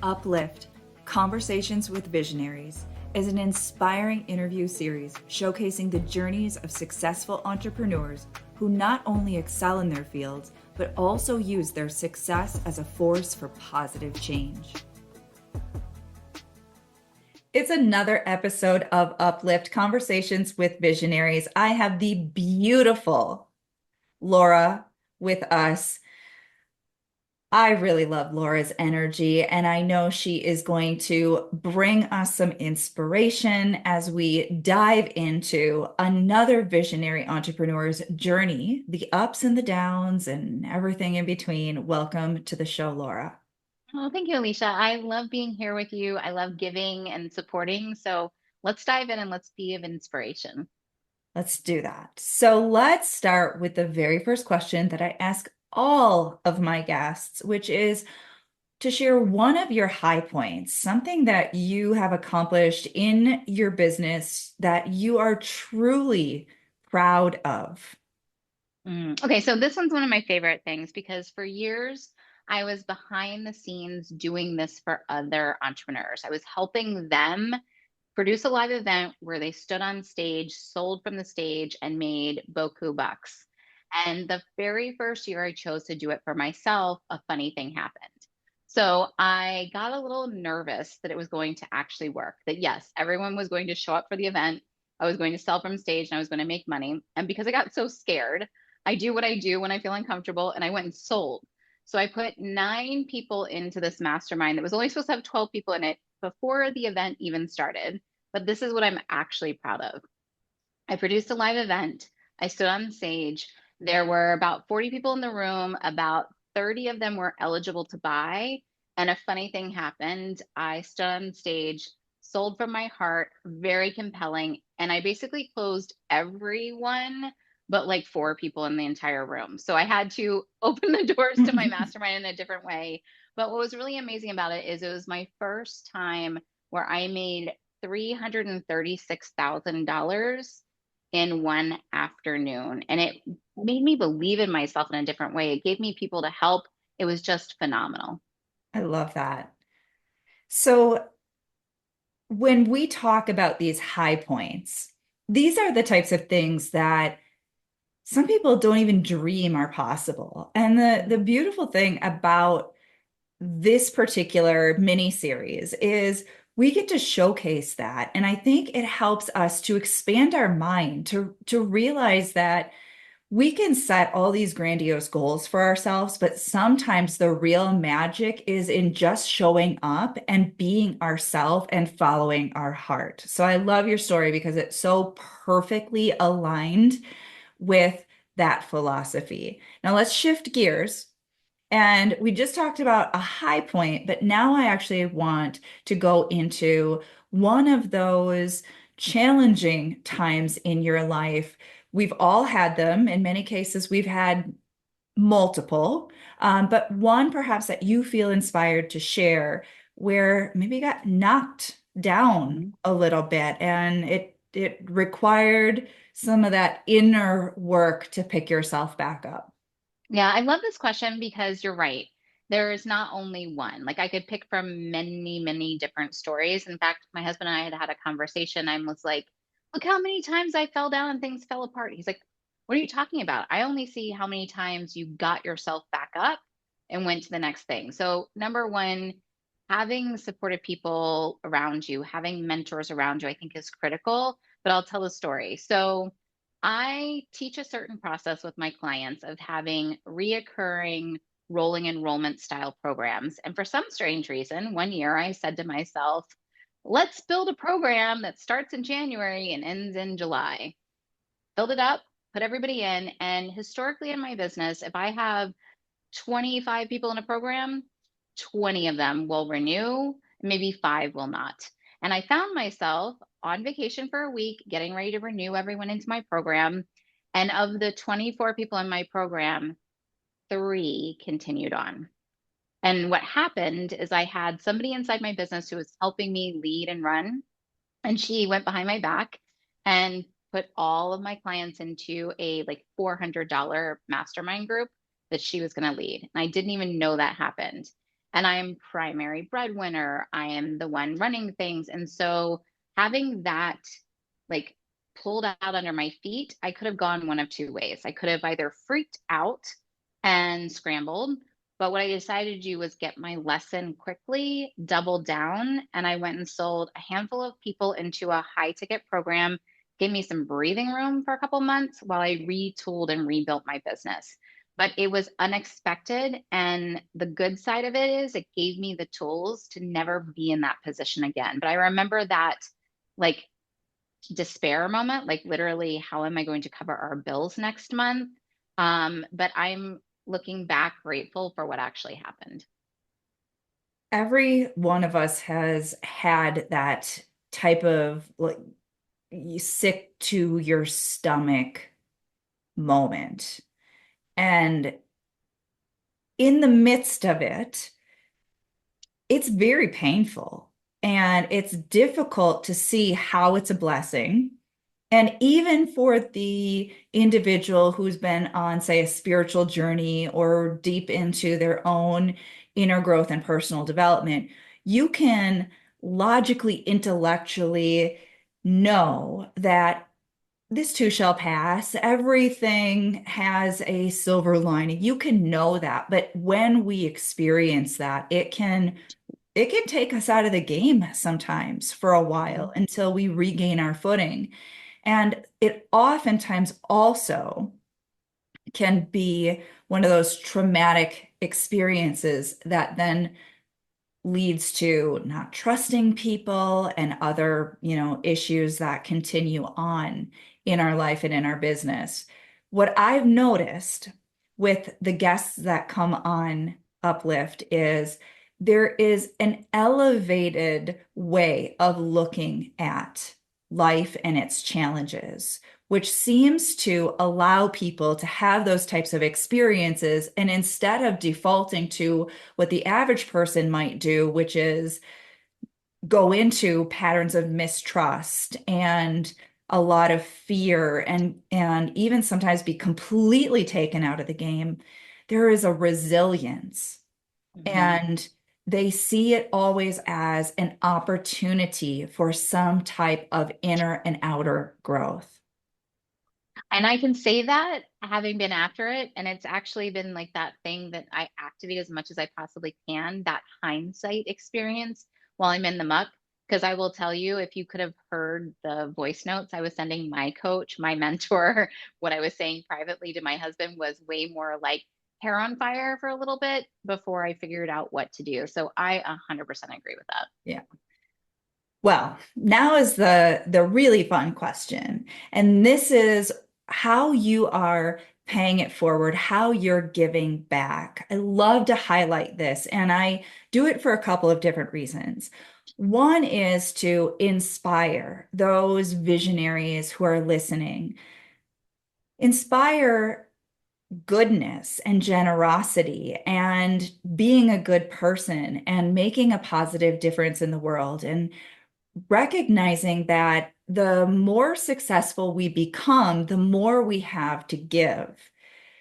Uplift, Conversations with Visionaries, is an inspiring interview series showcasing the journeys of successful entrepreneurs who not only excel in their fields, but also use their success as a force for positive change. It's another episode of Uplift, Conversations with Visionaries. I have the beautiful Laura with us. I really love Laura's energy, and I know she is going to bring us some inspiration as we dive into another visionary entrepreneur's journey, the ups and the downs, and everything in between. Welcome to the show, Laura. Oh, thank you, Alicia. I love being here with you. I love giving and supporting. So let's dive in and let's be of inspiration. Let's do that. So let's start with the very first question that I ask all of my guests, which is to share one of your high points, something that you have accomplished in your business that you are truly proud of. Okay, so this one's one of my favorite things because for years I was behind the scenes doing this for other entrepreneurs. I was helping them produce a live event where they stood on stage, sold from the stage, and made boku bucks. And the very first year I chose to do it for myself, a funny thing happened. So I got a little nervous that it was going to actually work, that yes, everyone was going to show up for the event. I was going to sell from stage and I was going to make money. And because I got so scared, I do what I do when I feel uncomfortable and I went and sold. So I put 9 people into this mastermind that was only supposed to have 12 people in it before the event even started. But this is what I'm actually proud of. I produced a live event. I stood on stage. There were about 40 people in the room. About 30 of them were eligible to buy. And a funny thing happened. I stood on stage, sold from my heart, very compelling. And I basically closed everyone but like 4 people in the entire room. So I had to open the doors to my mastermind in a different way. But what was really amazing about it is it was my first time where I made $336,000 in one afternoon. And it made me believe in myself in a different way. It gave me people to help. It was just phenomenal. I love that. So when we talk about these high points, these are the types of things that some people don't even dream are possible. And the beautiful thing about this particular mini series is we get to showcase that. And I think it helps us to expand our mind to realize that we can set all these grandiose goals for ourselves, but sometimes the real magic is in just showing up and being ourselves and following our heart. So I love your story because it's so perfectly aligned with that philosophy. Now let's shift gears. And we just talked about a high point, but now I actually want to go into one of those challenging times in your life. We've all had them. In many cases, we've had multiple, but one perhaps that you feel inspired to share where maybe you got knocked down Mhm. a little bit and it required some of that inner work to pick yourself back up. Yeah, I love this question because you're right. There is not only one. Like I could pick from many, many different stories. In fact, my husband and I had had a conversation. I was like, look how many times I fell down and things fell apart. He's like, what are you talking about? I only see how many times you got yourself back up and went to the next thing. So, number one, having supportive people around you, having mentors around you, I think is critical. But I'll tell a story. So, I teach a certain process with my clients of having reoccurring rolling enrollment style programs. And for some strange reason, one year I said to myself, let's build a program that starts in January and ends in July. Build it up, put everybody in. And historically in my business, if I have 25 people in a program, 20 of them will renew, maybe 5 will not. And I found myself on vacation for a week, getting ready to renew everyone into my program. And of the 24 people in my program, 3 continued on. And what happened is I had somebody inside my business who was helping me lead and run. And she went behind my back and put all of my clients into a like $400 mastermind group that she was going to lead. And I didn't even know that happened. and I am primary breadwinner. I am the one running things. And so having that like pulled out under my feet, I could have gone one of two ways. I could have either freaked out and scrambled, but what I decided to do was get my lesson quickly, double down, and I went and sold a handful of people into a high ticket program, gave me some breathing room for a couple months while I retooled and rebuilt my business. But it was unexpected. And the good side of it is it gave me the tools to never be in that position again. But I remember that like despair moment, like literally, how am I going to cover our bills next month? But I'm looking back grateful for what actually happened. Every one of us has had that type of like you sick to your stomach moment. And in the midst of it, it's very painful and it's difficult to see how it's a blessing. And even for the individual who's been on, say, a spiritual journey or deep into their own inner growth and personal development, you can logically, intellectually know that this too shall pass. Everything has a silver lining. You can know that. But when we experience that, it can take us out of the game sometimes for a while Mhm. until we regain our footing. And it oftentimes also can be one of those traumatic experiences that then leads to not trusting people and other, issues that continue on in our life and in our business. What I've noticed with the guests that come on Uplift is there is an elevated way of looking at life and its challenges, which seems to allow people to have those types of experiences. And instead of defaulting to what the average person might do, which is go into patterns of mistrust and a lot of fear and even sometimes be completely taken out of the game, there is a resilience Mhm. and they see it always as an opportunity for some type of inner and outer growth. And I can say that having been after it, and it's actually been like that thing that I activate as much as I possibly can, that hindsight experience while I'm in the muck. Because I will tell you, if you could have heard the voice notes I was sending my coach, my mentor, what I was saying privately to my husband was way more like hair on fire for a little bit before I figured out what to do. So I 100% agree with that. Yeah. Well, now is the really fun question. And this is how you are paying it forward, how you're giving back. I love to highlight this, and I do it for a couple of different reasons. One is to inspire those visionaries who are listening, inspire goodness and generosity and being a good person and making a positive difference in the world. And recognizing that the more successful we become, the more we have to give,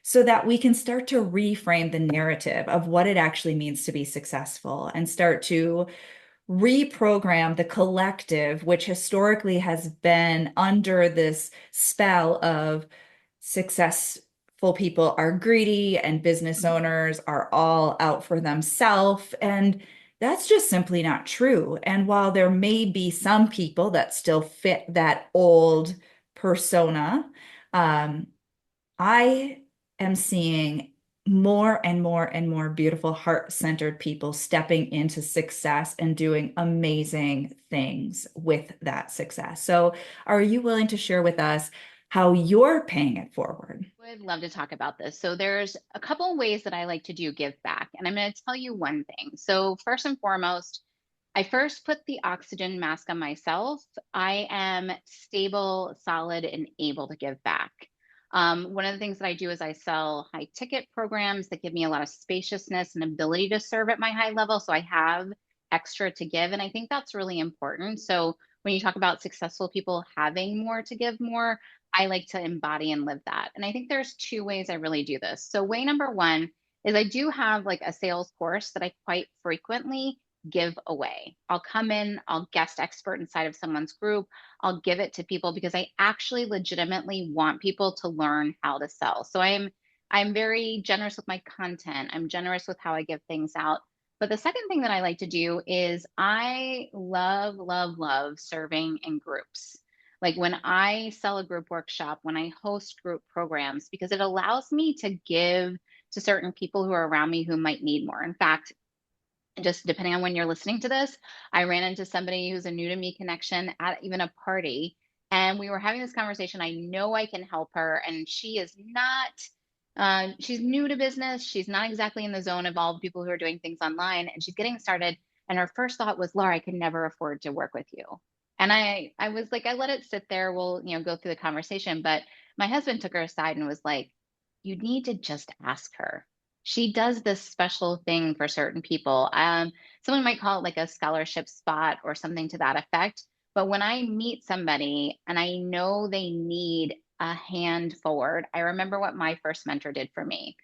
so that we can start to reframe the narrative of what it actually means to be successful and start to reprogram the collective, which historically has been under this spell of successful people are greedy and business owners are all out for themselves. And that's just simply not true. And while there may be some people that still fit that old persona, um, I am seeing more and more and more beautiful, heart-centered people stepping into success and doing amazing things with that success. So, are you willing to share with us how you're paying it forward? Would love to talk about this. So there's a couple of ways that I like to do give back, and I'm going to tell you one thing. So first and foremost, I first put the oxygen mask on myself. I am stable, solid, and able to give back. One of the things that I do is I sell high ticket programs that give me a lot of spaciousness and ability to serve at my high level. So I have extra to give. And I think that's really important. So when you talk about successful people having more to give more, I like to embody and live that. And I think there's two ways I really do this. So, way number one is I do have like a sales course that I quite frequently give away. I'll come in, I'll guest expert inside of someone's group, I'll give it to people because I actually legitimately want people to learn how to sell. So I'm very generous with my content. I'm generous with how I give things out. But the second thing that I like to do is I love, love, love serving in groups. Like when I sell a group workshop, when I host group programs, because it allows me to give to certain people who are around me who might need more. In fact, just depending on when you're listening to this, I ran into somebody who's a new to me connection at even a party. And we were having this conversation. I know I can help her. And she is not, she's new to business. She's not exactly in the zone of all the people who are doing things online. And she's getting started. And her first thought was, Laura, I could never afford to work with you. And I was like, I let it sit there. We'll, go through the conversation. But my husband took her aside and was like, you need to just ask her. She does this special thing for certain people. Someone might call it like a scholarship spot or something to that effect. But when I meet somebody and I know they need a hand forward, I remember what my first mentor did for me.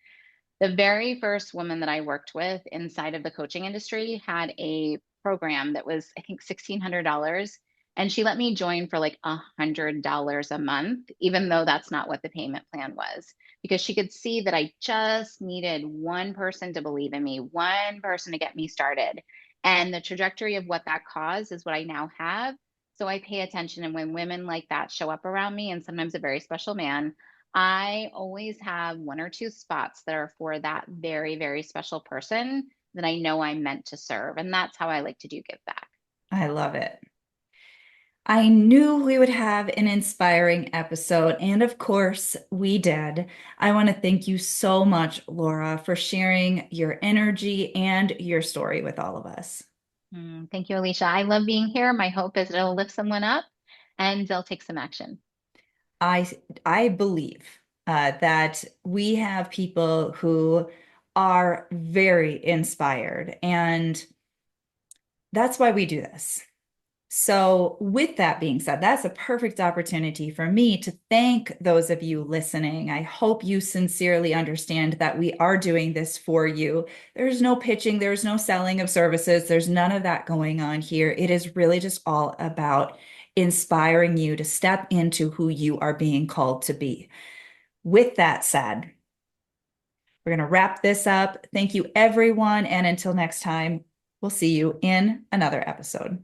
The very first woman that I worked with inside of the coaching industry had a program that was, I think, $1,600. And she let me join for like $100 a month, even though that's not what the payment plan was, because she could see that I just needed one person to believe in me, one person to get me started. And the trajectory of what that caused is what I now have. So I pay attention. And when women like that show up around me, and sometimes a very special man, I always have one or two spots that are for that very, very special person that I know I'm meant to serve. And that's how I like to do give back. I love it. I knew we would have an inspiring episode, and of course, we did. I want to thank you so much, Laura, for sharing your energy and your story with all of us. Thank you, Alicia. I love being here. My hope is it'll lift someone up and they'll take some action. I I believe that we have people who are very inspired, and that's why we do this. So, with that being said, that's a perfect opportunity for me to thank those of you listening. I hope you sincerely understand that we are doing this for you. There's no pitching, there's no selling of services, there's none of that going on here. It is really just all about inspiring you to step into who you are being called to be. With that said, we're going to wrap this up. Thank you, everyone. And until next time, we'll see you in another episode.